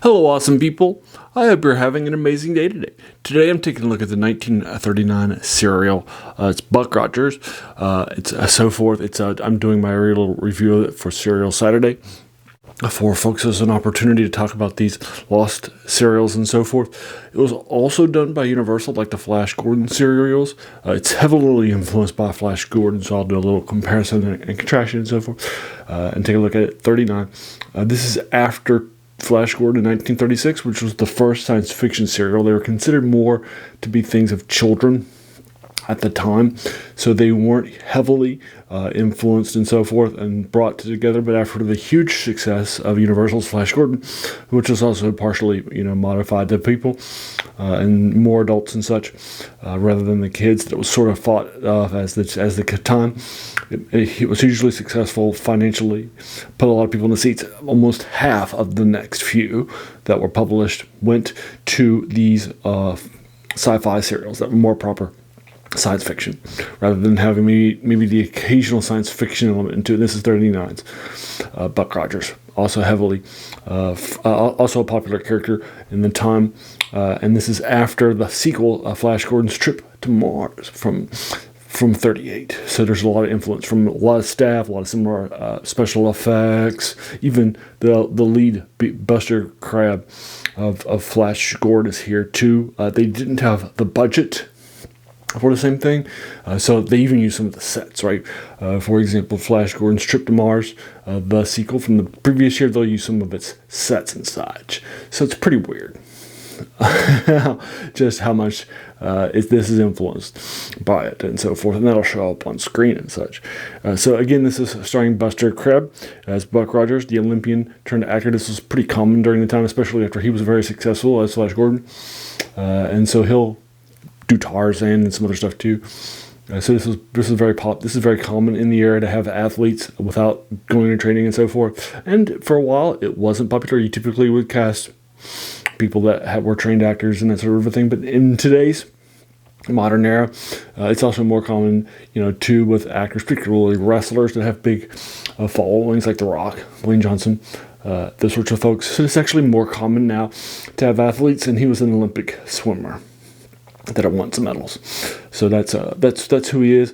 Hello, awesome people. I hope you're having an amazing day today. Today I'm taking a look at the 1939 serial. It's Buck Rogers. It's so forth. I'm doing my little review of it for Serial Saturday. For folks, as an opportunity to talk about these lost serials and so forth. It was also done by Universal, like the Flash Gordon serials. It's heavily influenced by Flash Gordon, so I'll do a little comparison and contraction and so forth, and take a look at it. 39. This is after Flash Gordon in 1936, which was the first science fiction serial. They were considered more to be things of children at the time, so they weren't heavily influenced and so forth and brought together. But after the huge success of Universal's Flash Gordon, which was also partially modified to people and more adults and such, rather than the kids, that was sort of thought of as the time. It was hugely successful financially, put a lot of people in the seats. Almost half of the next few that were published went to these sci-fi serials that were more proper science fiction, rather than having maybe the occasional science fiction element into it. This is 39's Buck Rogers, also heavily, also a popular character in the time, and this is after the sequel, Flash Gordon's Trip to Mars from 38. So there's a lot of influence from a lot of staff, a lot of similar special effects. Even the lead Buster Crabbe of Flash Gordon is here too. They didn't have the budget for the same thing, so they even use some of the sets, right? For example, Flash Gordon's Trip to Mars, the sequel from the previous year, they'll use some of its sets and such. So it's pretty weird just how much this is influenced by it and so forth, and that'll show up on screen and such. So again, this is starring Buster Crabbe as Buck Rogers, the Olympian turned actor. This was pretty common during the time, especially after he was very successful as Flash Gordon, and so he'll do Tarzan and some other stuff too. So this is very common in the era to have athletes without going to training and so forth. And for a while, it wasn't popular. You typically would cast people that were trained actors and that sort of a thing. But in today's modern era, it's also more common, too, with actors, particularly wrestlers that have big followings, like The Rock, Dwayne Johnson, those sorts of folks. So it's actually more common now to have athletes, and he was an Olympic swimmer that have won some medals. So that's who he is,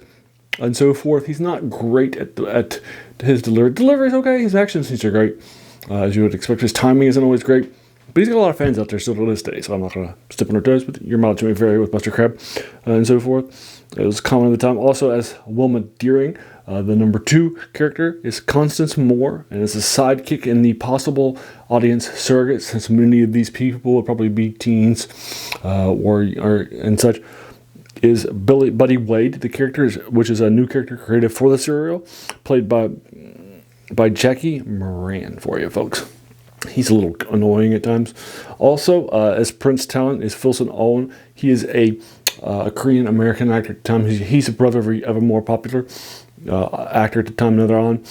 and so forth. He's not great at his delivery. Delivery's okay. His action scenes are great, as you would expect. His timing isn't always great, but he's got a lot of fans out there still to this day. So I'm not going to step on their toes. But your mileage may vary with Buster Crabbe and so forth. It was common at the time. Also, as Wilma Deering, the number 2 character is Constance Moore, and is a sidekick in the possible audience surrogate, since many of these people would probably be teens or and such. Is Buddy Wade, the character, which is a new character created for the serial, played by Jackie Moran for you folks. He's a little annoying at times. Also, as Prince Talon is Philson Owen. He is a Korean American actor at the time. He's a brother of a more popular actor at the time, another on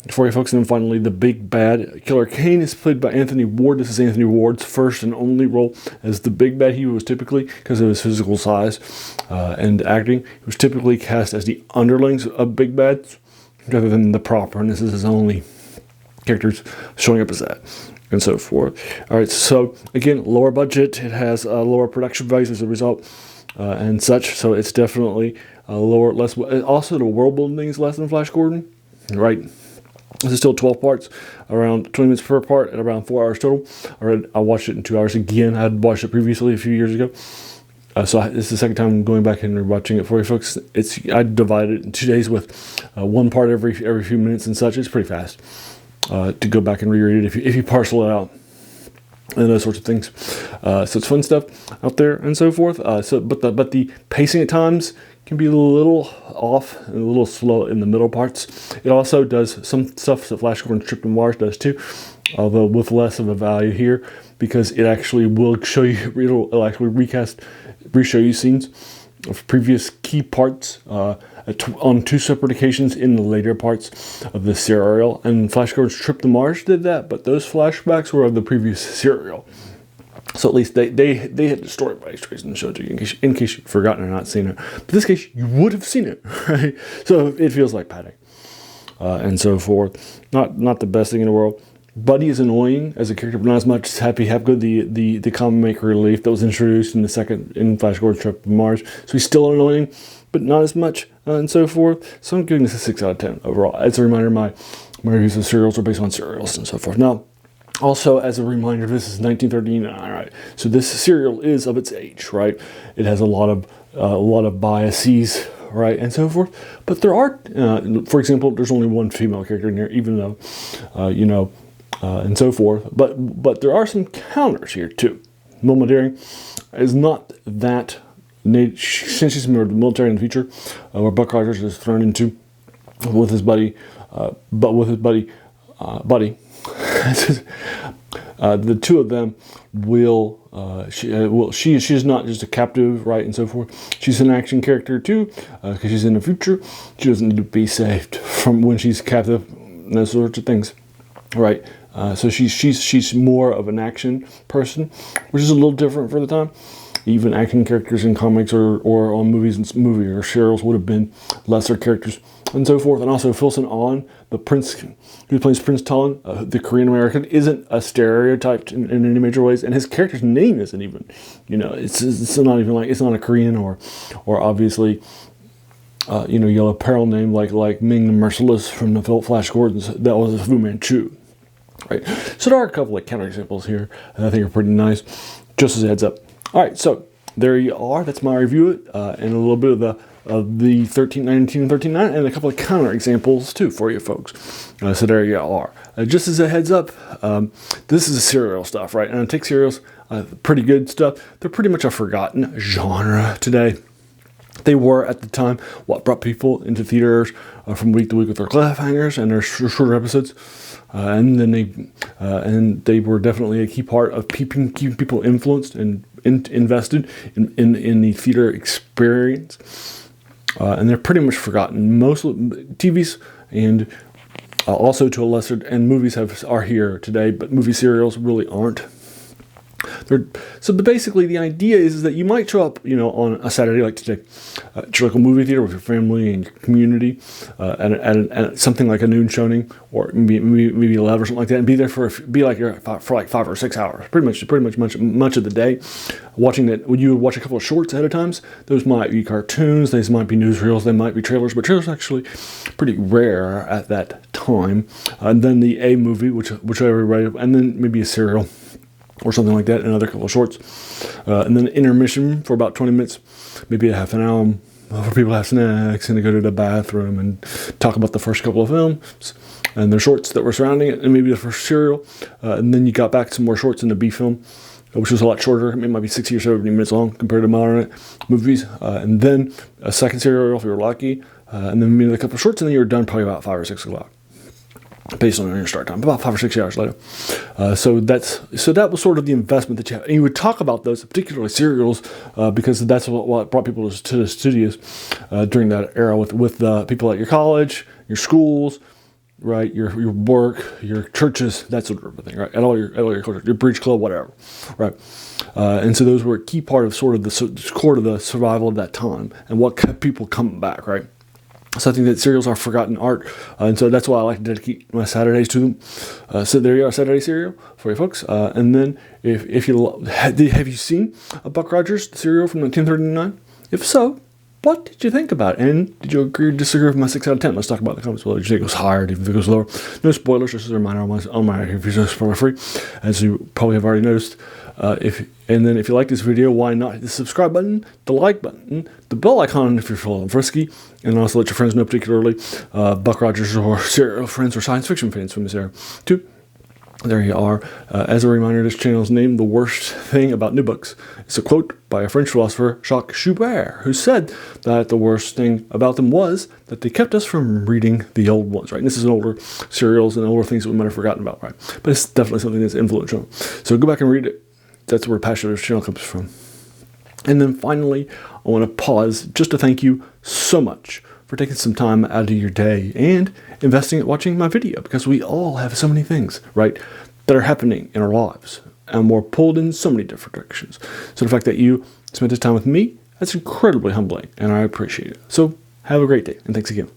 for you folks. And then finally, the big bad Killer Kane is played by Anthony Ward. This is Anthony Ward's first and only role as the big bad. He was typically, because of his physical size and acting, he was typically cast as the underlings of big bads rather than the proper. And this is his only characters showing up as that, and so forth. All right, so again, lower budget. It has lower production values as a result, and such. So it's definitely less. Also, the world building is less than Flash Gordon, right? This is still 12 parts, around 20 minutes per part, at around 4 hours total. I watched it in 2 hours again. I had watched it previously a few years ago. So this is the second time going back and watching it for you folks. I divided it in 2 days with one part every few minutes and such. It's pretty fast to go back and reread it if you parcel it out and those sorts of things. So it's fun stuff out there and so forth. But the pacing at times can be a little off and a little slow in the middle parts. It also does some stuff that Flash Gordon's Trip to Mars does too, although with less of a value here, because it actually will show you, it'll actually re-show you scenes of previous key parts on 2 separate occasions in the later parts of the serial. And Flash Gordon's Trip to Mars did that, but those flashbacks were of the previous serial. So at least they had the story by tracing and showed to you in case you've forgotten or not seen it. But in this case, you would have seen it, right? So it feels like padding and so forth. Not the best thing in the world. Buddy is annoying as a character, but not as much as Happy Hapgood, the comic relief that was introduced in Flash Gordon's Trip to Mars. So he's still annoying, but not as much, and so forth. So I'm giving this a 6 out of 10 overall. As a reminder, my reviews of serials are based on serials and so forth. Now, also, as a reminder, this is 1939, right? So this serial is of its age, right? It has a lot of biases, right, and so forth. But there are, for example, there's only one female character in here, even though, and so forth. But there are some counters here too. Wilma Daring is not that. Since she's in the military in the future, where Buck Rogers is thrown into with his buddy, Buddy. The two of them she's not just a captive, right, and so forth. She's an action character too, because she's in the future. She doesn't need to be saved from when she's captive and those sorts of things, right? So she's more of an action person, which is a little different for the time. Even action characters in comics or on movies or serials would have been lesser characters and so forth. And also Filson On, the prince who plays Prince Talon, the Korean American, isn't a stereotyped in any major ways, and his character's name isn't even, it's not even like, it's not a Korean or obviously Yellow Peril name like Ming the Merciless from the Flash Gordons. That was Fu Manchu, right? So there are a couple of counterexamples here that I think are pretty nice. Just as a heads up. All right, so there you are. That's my review and a little bit of the 1319 and 13.9 and a couple of counter examples too for you folks. So there you are. Just as a heads up, this is serial stuff, right? And I take serials, pretty good stuff. They're pretty much a forgotten genre today. They were at the time what brought people into theaters from week to week with their cliffhangers and their shorter episodes. And then they were definitely a key part of keeping people influenced and invested in the theater experience. And they're pretty much forgotten. Most TVs and also to a lesser, and movies are here today, but movie serials really aren't. So basically the idea is that you might show up, on a Saturday like today, at your local movie theater with your family and your community, at something like a noon showing, or maybe 11 or something like that, and be there for like 5 or 6 hours, pretty much much of the day, watching that. When you would watch a couple of shorts ahead of times, those might be cartoons, these might be newsreels, they might be trailers, but trailers are actually pretty rare at that time. And then the A movie, which everybody, and then maybe a serial or something like that, and another couple of shorts. And then intermission for about 20 minutes, maybe a half an hour for people to have snacks and to go to the bathroom and talk about the first couple of films and their shorts that were surrounding it, and maybe the first serial. And then you got back some more shorts in the B film, which was a lot shorter. It might be 60 or 70 minutes long compared to modern movies. And then a second serial if you were lucky. And then maybe a couple of shorts, and then you were done probably about 5 or 6 o'clock. Based on your start time, about 5 or 6 hours later. So that was sort of the investment that you have. And you would talk about those, particularly serials, because that's what brought people to the studios during that era with the people at your college, your schools, right, your work, your churches, that sort of thing, right, at all your culture, your bridge club, whatever, right. And so those were a key part of sort of the core of the survival of that time and what kept people coming back, right. So I think that serials are forgotten art, and so that's why I like to dedicate my Saturdays to them. So there you are, Saturday serial for you folks. And then if you have you seen Buck Rogers, the serial from 1939? If so, what did you think about it? And did you agree or disagree with my 6 out of 10? Let's talk about the comments below. Did you think it was higher? Did you think it goes lower? No spoilers, just as a reminder on my reviews are spoiler free, as you probably have already noticed. If you like this video, why not hit the subscribe button, the like button, the bell icon if you're feeling frisky, and also let your friends know, particularly Buck Rogers or serial friends or science fiction fans from this era. 2. There you are. As a reminder, this channel is named The Worst Thing About New Books. It's a quote by a French philosopher, Jacques Schubert, who said that the worst thing about them was that they kept us from reading the old ones, right? And this is an older serials and older things that we might have forgotten about, right? But it's definitely something that's influential. So go back and read it. That's where passion of this channel comes from. And then finally, I want to pause just to thank you so much for taking some time out of your day and investing in watching my video, because we all have so many things, right, that are happening in our lives, and we're pulled in so many different directions. So the fact that you spent this time with me, that's incredibly humbling, and I appreciate it. So have a great day, and thanks again.